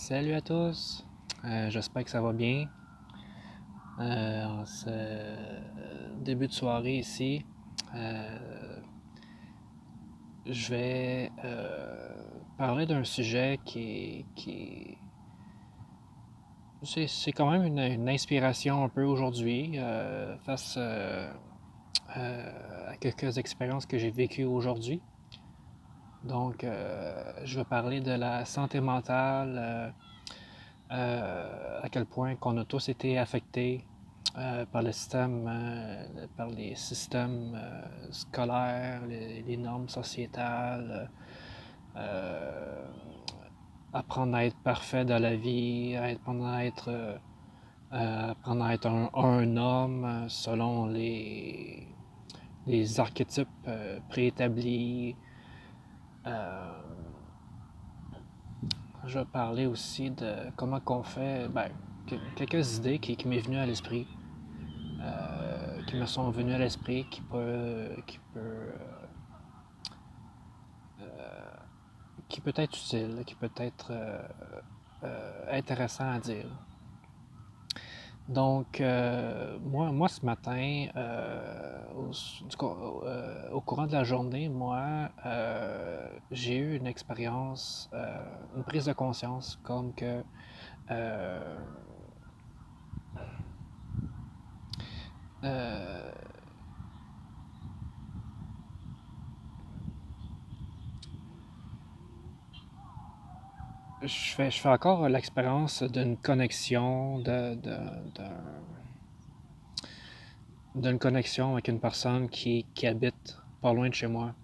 Salut à tous, j'espère que ça va bien. En ce début de soirée ici, je vais parler d'un sujet c'est quand même une inspiration un peu aujourd'hui face à quelques expériences que j'ai vécues aujourd'hui. Donc, je vais parler de la santé mentale, à quel point qu'on a tous été affectés par le système, par les systèmes scolaires, les normes sociétales, euh, apprendre à être parfait dans la vie, apprendre à être un homme selon les archétypes préétablis. Euh, je vais parler aussi de comment qu'on fait, quelques idées qui m'est venues à l'esprit, qui me sont venues à l'esprit, qui peut être utile, qui peut être intéressant à dire. Donc, moi ce matin, au courant de la journée, j'ai eu une expérience, une prise de conscience, comme que euh, euh, je fais encore l'expérience d'une connexion, d'une connexion avec une personne qui habite pas loin de chez moi,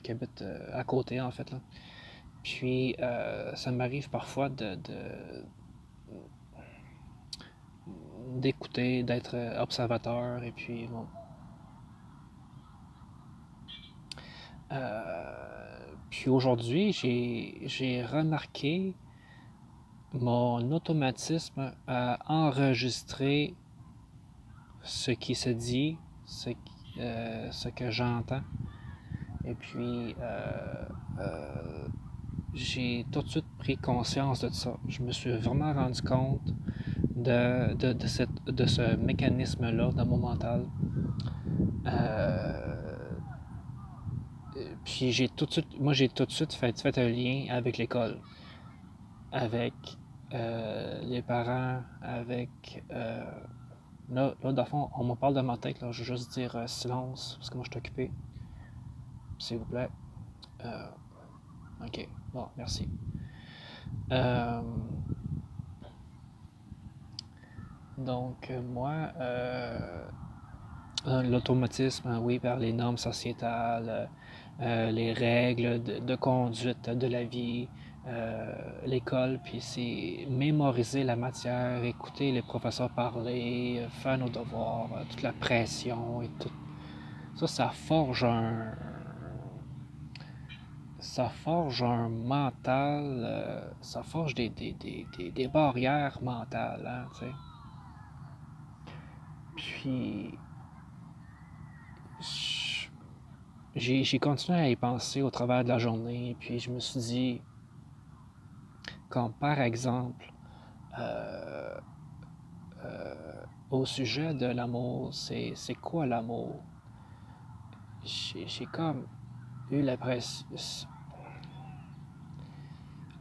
qui habite à côté en fait. Là. Puis ça m'arrive parfois d'écouter, d'être observateur. Et puis bon. Puis aujourd'hui, j'ai remarqué mon automatisme à enregistrer ce qui se dit, ce que j'entends. Et puis, j'ai tout de suite pris conscience de ça. Je me suis vraiment rendu compte de ce mécanisme-là dans mon mental. Euh, puis j'ai tout de suite fait un lien avec l'école, avec les parents, avec là, dans le fond, on me parle de ma tête, là, je vais juste dire silence, parce que moi je suis occupé, s'il vous plaît. Euh, ok, bon, merci. Euh, donc, l'automatisme, oui, par les normes sociétales, les règles de conduite de la vie, l'école, puis c'est mémoriser la matière, écouter les professeurs parler, faire nos devoirs, toute la pression et tout. Ça forge un mental, ça forge des barrières mentales, hein, tu sais. Puis, j'ai continué à y penser au travers de la journée, puis je me suis dit, comme par exemple, euh, au sujet de l'amour, c'est quoi l'amour? J'ai comme eu l'impression.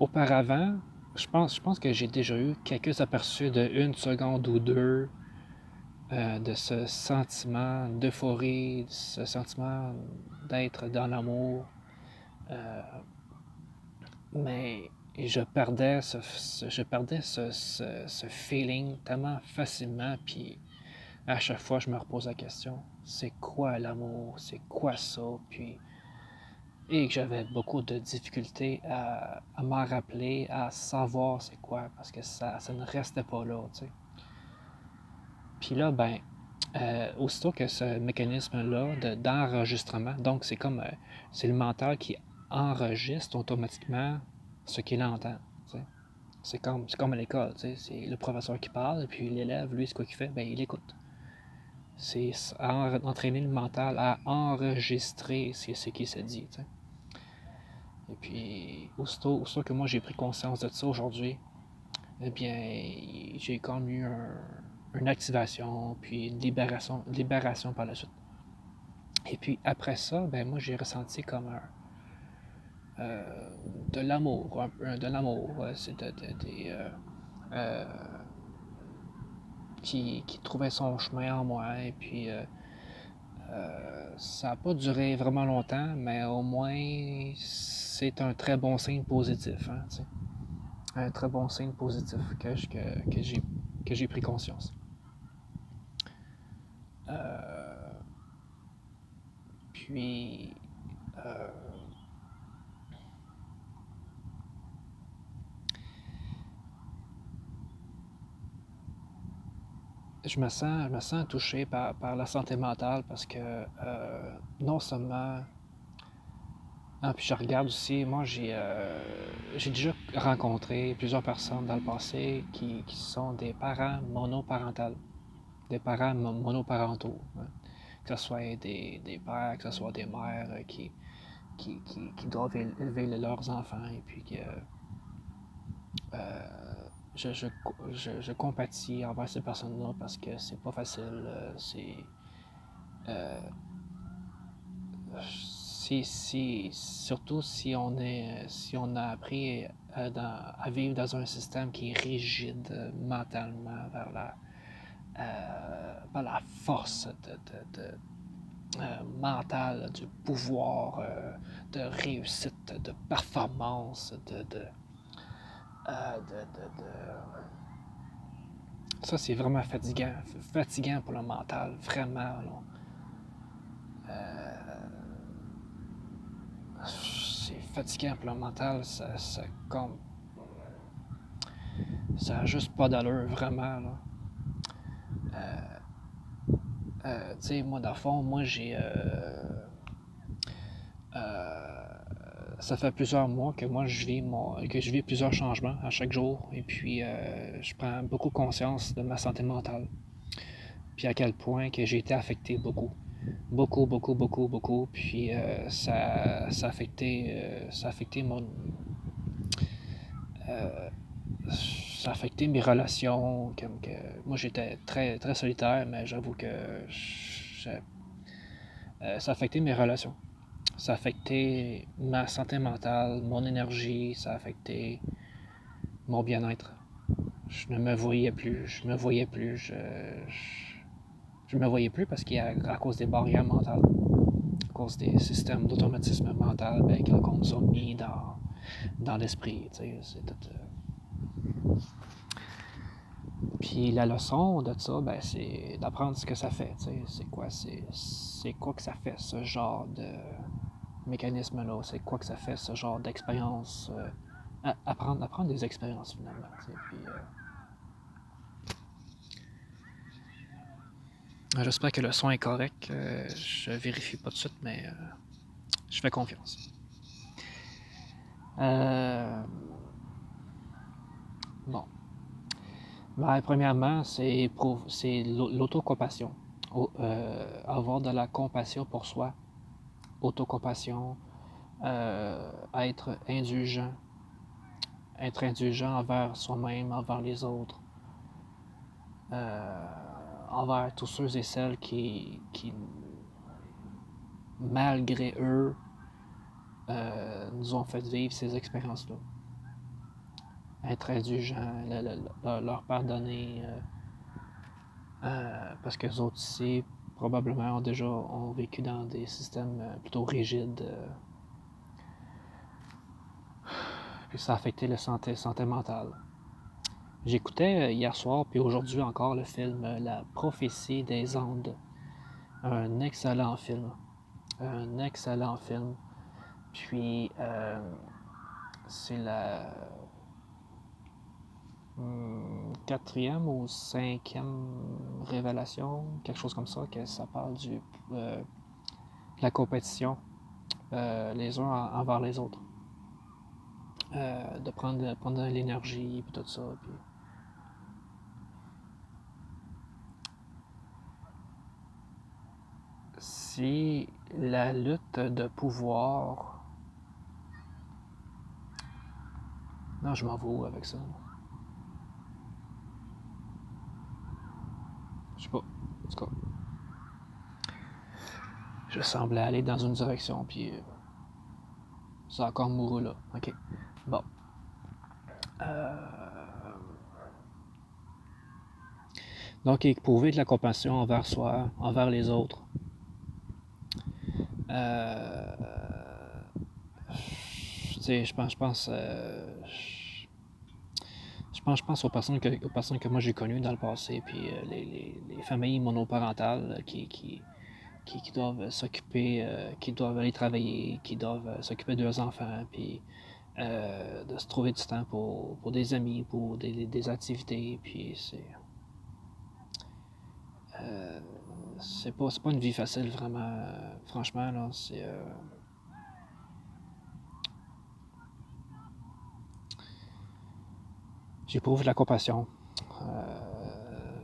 Auparavant, je pense que j'ai déjà eu quelques aperçus de une seconde ou deux de ce sentiment d'euphorie, de ce sentiment d'être dans l'amour. Euh, mais je perdais ce feeling tellement facilement. Puis à chaque fois, je me repose la question, c'est quoi l'amour? C'est quoi ça? Puis, et que j'avais beaucoup de difficultés à m'en rappeler, à savoir c'est quoi, parce que ça ne restait pas là, tu sais. Puis là, aussitôt que ce mécanisme-là d'enregistrement, donc c'est le mental qui enregistre automatiquement ce qu'il entend. Tu sais. C'est comme à l'école, tu sais, c'est le professeur qui parle, et puis l'élève, lui, c'est quoi qu'il fait? Ben, il écoute. C'est entraîner le mental à enregistrer ce qui se dit. Tu sais. Et puis, aussitôt que moi j'ai pris conscience de ça aujourd'hui, eh bien, j'ai comme eu une activation, puis une libération par la suite. Et puis après ça, ben moi j'ai ressenti comme de l'amour, de l'amour, c'est euh, qui trouvait son chemin en moi. Et puis ça n'a pas duré vraiment longtemps, mais au moins c'est un très bon signe positif, hein, tu sais. Un très bon signe positif que j'ai pris conscience. Euh, puis euh, je me sens touché par la santé mentale parce que non seulement. Ah, puis je regarde aussi, moi j'ai déjà rencontré plusieurs personnes dans le passé qui sont des parents monoparentaux, des parents monoparentaux, hein. Que ce soit des pères, que ce soit des mères qui doivent élever leurs enfants et puis que je, je, je compatis envers ces personnes-là parce que c'est pas facile. Euh, surtout si on a appris à vivre dans un système qui est rigide mentalement vers la force mentale du pouvoir, de réussite, de performance, ça c'est vraiment fatigant pour le mental, vraiment. Là. C'est fatigant pour le mental, ça a juste pas d'allure, vraiment. Là. Tu sais, moi, dans le fond, moi, ça fait plusieurs mois que moi, que je vis plusieurs changements à chaque jour. Et puis, je prends beaucoup conscience de ma santé mentale. Puis à quel point que j'ai été affecté beaucoup. Beaucoup, beaucoup, beaucoup, beaucoup. Puis ça a affecté ça a affecté mes relations. Moi, j'étais très, très solitaire, mais j'avoue que ça a affecté mes relations. Ça a affecté ma santé mentale, mon énergie, ça a affecté mon bien-être. Je ne me voyais plus, je me voyais plus parce qu'à cause des barrières mentales, à cause des systèmes d'automatisme mental qu'on nous a mis dans l'esprit. C'est tout, Puis la leçon de ça, ben, c'est d'apprendre ce que ça fait. C'est quoi que ça fait, ce genre de mécanisme-là? C'est quoi que ça fait, ce genre d'expérience? Apprendre des expériences, finalement. Puis, j'espère que le son est correct. Je vérifie pas tout de suite, mais je fais confiance. Bon. Ben, premièrement, c'est l'autocompassion. Avoir de la compassion pour soi. Autocompassion. Être indulgent. Être indulgent envers soi-même, envers les autres. Envers tous ceux et celles qui malgré eux, nous ont fait vivre ces expériences-là. Être indulgent, leur pardonner, parce que les autres ici, probablement, ont vécu dans des systèmes plutôt rigides. Puis ça a affecté la santé mentale. J'écoutais hier soir, puis aujourd'hui encore, le film La prophétie des Andes. Un excellent film. Un excellent film. Puis, c'est la quatrième ou cinquième révélation, quelque chose comme ça, que ça parle de la compétition les uns envers les autres. De prendre de l'énergie et tout ça. Puis... Si la lutte de pouvoir... Non, je m'en vais avec ça. pas. En tout cas, je semblais aller dans une direction, puis c'est encore mouru là. OK. Bon. Donc, éprouver de la compassion envers soi, envers les autres. Tu sais, je pense aux personnes que moi j'ai connues dans le passé, puis les familles monoparentales qui doivent s'occuper, qui doivent aller travailler, qui doivent s'occuper de leurs enfants, puis de se trouver du temps pour des amis, pour des activités, puis c'est pas une vie facile vraiment, franchement, là, j'éprouve de la compassion.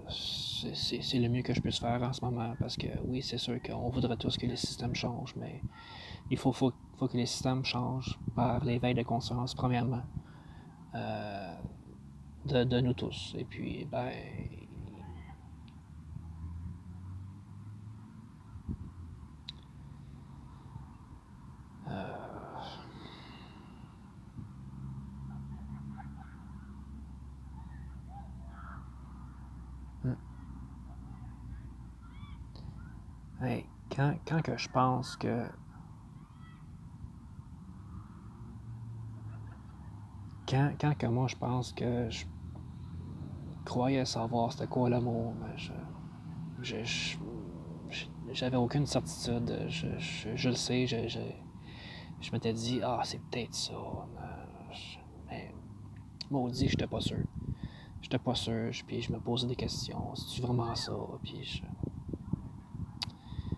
C'est le mieux que je puisse faire en ce moment parce que oui, c'est sûr qu'on voudrait tous que les systèmes changent, mais faut que les systèmes changent par l'éveil de conscience, premièrement, euh, de nous tous. Et puis, ben, hey, quand que je pense que quand que moi je pense que je croyais savoir c'était quoi l'amour, mais je- j'avais aucune certitude. Je le sais, je m'étais dit, ah, c'est peut-être ça. Mais maudit, j'étais pas sûr. J'étais pas sûr, puis je me posais des questions. C'est-tu vraiment ça? Puis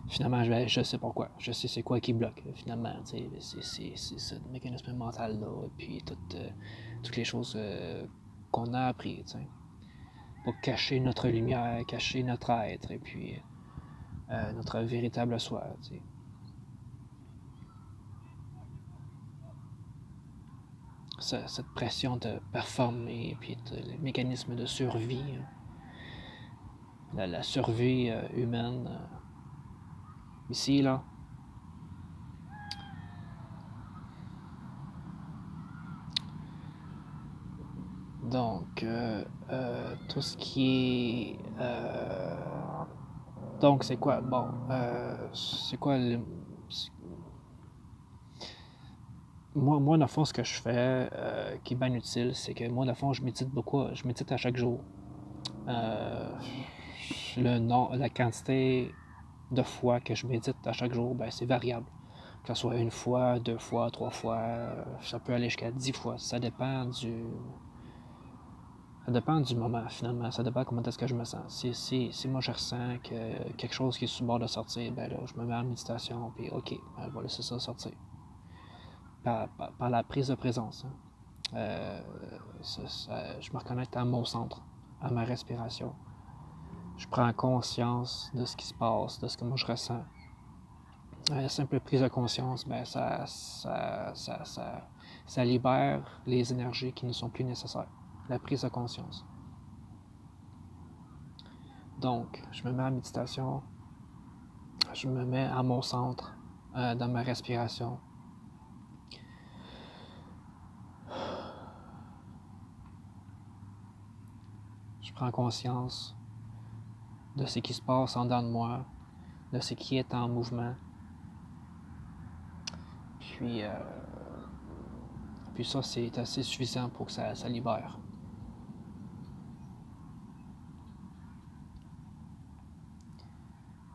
finalement, je sais pourquoi. Je sais c'est quoi qui bloque, finalement. C'est ce mécanisme mental-là, et puis toutes les choses qu'on a appris, pour cacher notre lumière, cacher notre être, et puis notre véritable soi. Cette pression de performer, puis le mécanisme de survie, la survie humaine, ici, là. Donc, tout ce qui est... donc, c'est quoi? Bon, c'est quoi le... Moi, dans le fond, ce que je fais, qui est bien utile, c'est que moi, dans le fond, je médite beaucoup. Je médite à chaque jour. Euh, la quantité de fois que je médite à chaque jour, ben, c'est variable. Que ce soit une fois, deux fois, trois fois, ça peut aller jusqu'à 10 fois. Ça dépend du moment, finalement. Ça dépend comment est-ce que je me sens. Si moi je ressens que quelque chose qui est sur le bord de sortir, ben là, je me mets en méditation, puis OK, ben, je vais laisser ça sortir. Par la prise de présence. Hein. Je me reconnecte à mon centre, à ma respiration. Je prends conscience de ce qui se passe, de ce que moi je ressens. La simple prise de conscience, ben, ça libère les énergies qui ne sont plus nécessaires. La prise de conscience. Donc, je me mets en méditation, je me mets à mon centre, dans ma respiration. Je prends conscience de ce qui se passe en dedans de moi, de ce qui est en mouvement. Puis, ça, c'est assez suffisant pour que ça libère.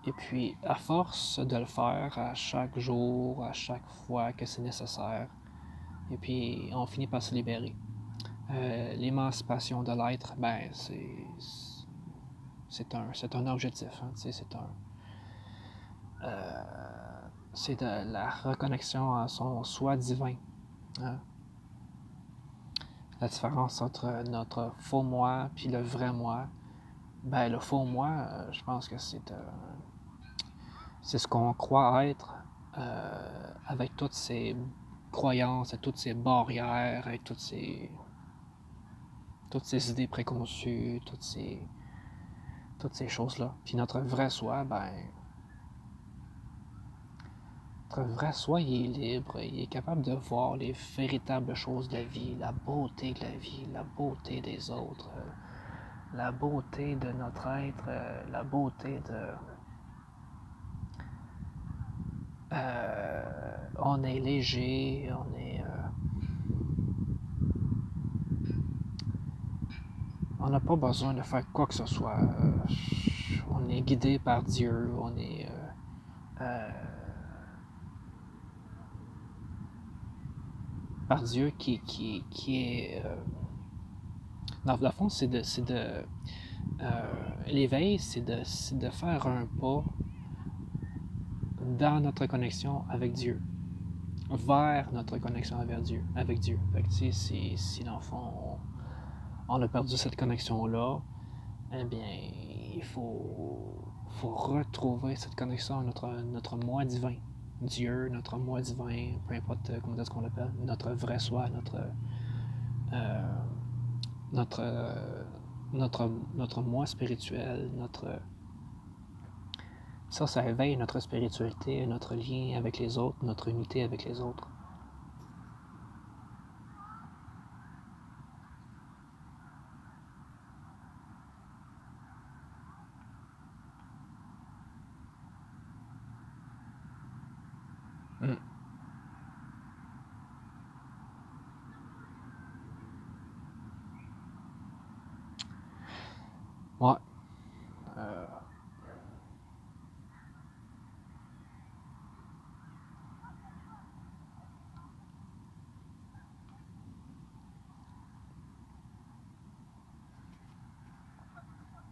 Et puis, à force de le faire à chaque jour, à chaque fois que c'est nécessaire, et puis on finit par se libérer. L'émancipation de l'être, ben, c'est un objectif. Hein, c'est de la reconnexion à son soi divin. Hein. La différence entre notre faux moi puis le vrai moi, ben, le faux moi, je pense que c'est ce qu'on croit être, avec toutes ces croyances, et toutes ces barrières, avec toutes ces idées préconçues, toutes ces choses-là. Puis notre vrai soi, ben, notre vrai soi, il est libre, il est capable de voir les véritables choses de la vie, la beauté de la vie, la beauté des autres, la beauté de notre être, la beauté de... on est léger, on n'a pas besoin de faire quoi que ce soit. On est guidé par Dieu, on est... par Dieu qui est... dans le fond, l'éveil, c'est de faire un pas dans notre connexion avec Dieu, vers notre connexion avec Dieu. Fait que, si dans le fond, on a perdu cette connexion-là, eh bien, faut retrouver cette connexion à notre moi divin. Dieu, notre moi divin, peu importe comment est-ce qu'on l'appelle, notre vrai soi, euh, notre, notre moi spirituel, ça éveille notre spiritualité, notre lien avec les autres, notre unité avec les autres. Mm. Ouais. Euh,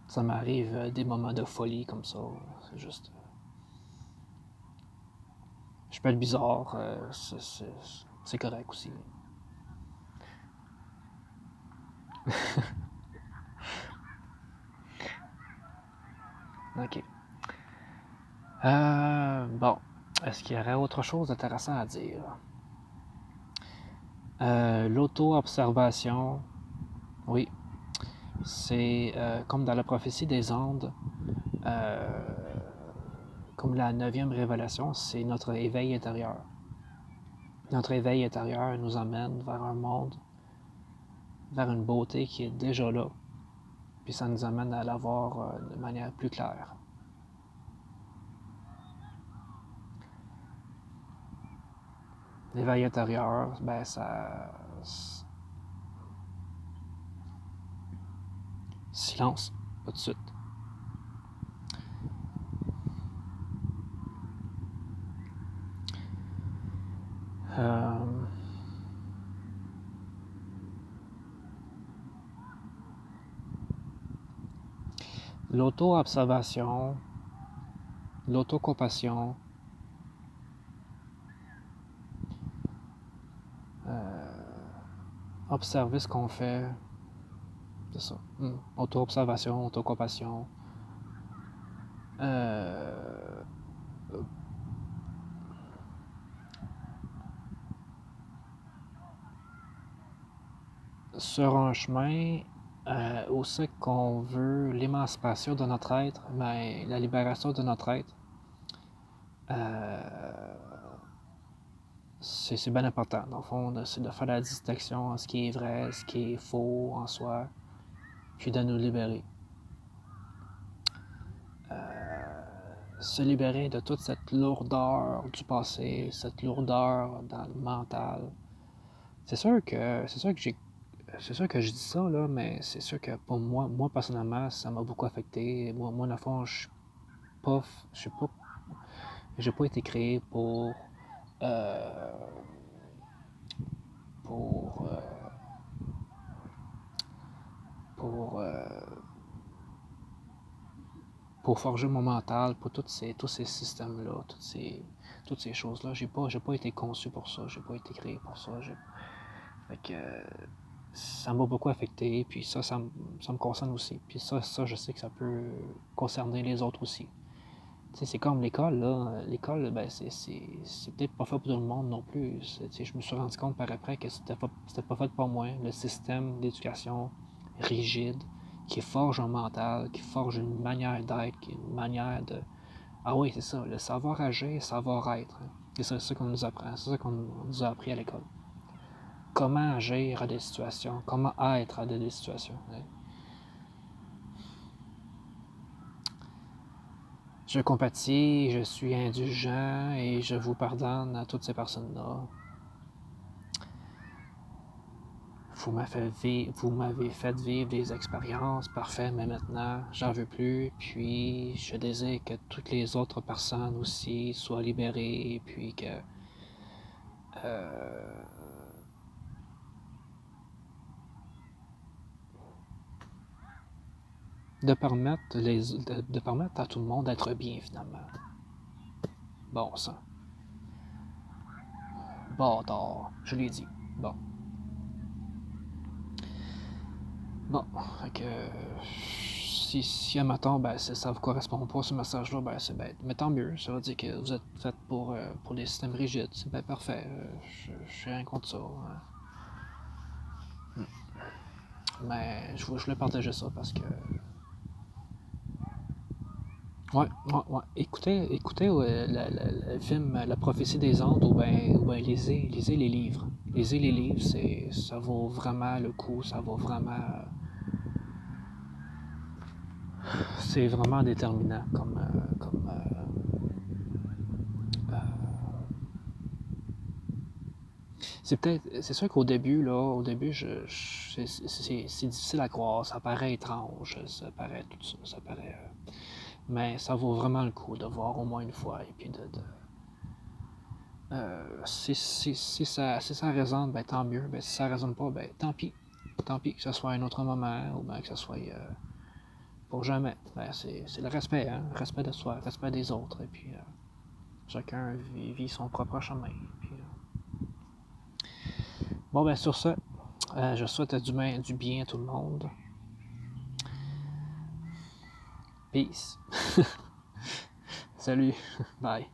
Ça m'arrive des moments de folie comme ça. C'est juste. Je peux être bizarre. C'est correct aussi. Ok. Bon. Est-ce qu'il y aurait autre chose d'intéressant à dire? L'auto-observation. Oui. C'est comme dans la prophétie des Andes. Euh, comme la 9e révélation, c'est notre éveil intérieur. Notre éveil intérieur nous emmène vers un monde, vers une beauté qui est déjà là. Puis ça nous amène à la voir de manière plus claire. L'éveil intérieur, ben ça... Silence, pas de suite. Euh... L'auto-observation, l'auto-compassion, observer ce qu'on fait, c'est ça. Auto-observation, auto-compassion. Euh... Sur un chemin où c'est qu'on veut l'émancipation de notre être, mais la libération de notre être, c'est bien important. Dans le fond, c'est de faire la distinction entre ce qui est vrai, ce qui est faux en soi, puis de nous libérer. Se libérer de toute cette lourdeur du passé, cette lourdeur dans le mental. C'est sûr que je dis ça, là, mais c'est sûr que pour moi personnellement, ça m'a beaucoup affecté. Moi dans le fond, pas, je suis pas, j'ai pas été créé euh, pour, pour, euh, pour forger mon mental, pour tous ces systèmes-là, toutes ces choses-là. J'ai pas été conçu pour ça, j'ai pas été créé pour ça. Fait que ça m'a beaucoup affecté, puis ça me concerne aussi. Puis ça, je sais que ça peut concerner les autres aussi. Tu sais, c'est comme l'école, là. L'école, ben, c'est peut-être pas fait pour tout le monde non plus. Je me suis rendu compte par après que c'était pas fait pour moi. Le système d'éducation rigide qui forge un mental, qui forge une manière d'être, une manière de... Ah oui, c'est ça, le savoir agir, savoir être. Hein. C'est ça qu'on nous apprend, c'est ça qu'on nous a appris à l'école. Comment agir à des situations, comment être à des situations. Hein. Je compatis, je suis indulgent et je vous pardonne à toutes ces personnes-là. Vous m'avez fait vivre des expériences parfaites, mais maintenant, j'en veux plus. Puis, je désire que toutes les autres personnes aussi soient libérées. Et puis que euh, de permettre à tout le monde d'être bien, finalement. Bon sang. Bâtard, je l'ai dit. Bon. Bon, fait que si à matin, ben, ça vous correspond pas ce message-là, ben c'est bête. Mais tant mieux, ça veut dire que vous êtes fait pour les systèmes rigides. C'est bien parfait. Je suis rien contre ça. Hein. Mais je voulais partager ça parce que. Ouais. Écoutez le film La prophétie des Andes ou ben lisez les livres. Lisez les livres, ça vaut vraiment le coup, ça vaut vraiment. C'est vraiment déterminant c'est sûr qu'au début, c'est difficile à croire, ça paraît étrange, ça paraît tout ça, ça paraît. Mais ça vaut vraiment le coup de voir au moins une fois et puis si ça résonne, ben tant mieux. Ben, si ça résonne pas, ben tant pis. Tant pis que ce soit un autre moment ou bien que ce soit pour jamais. Ben, c'est le respect, hein? Le respect de soi, le respect des autres. Et puis chacun vit son propre chemin. Puis, bon, ben sur ce, je souhaite du bien à tout le monde. Peace. Salut. Bye.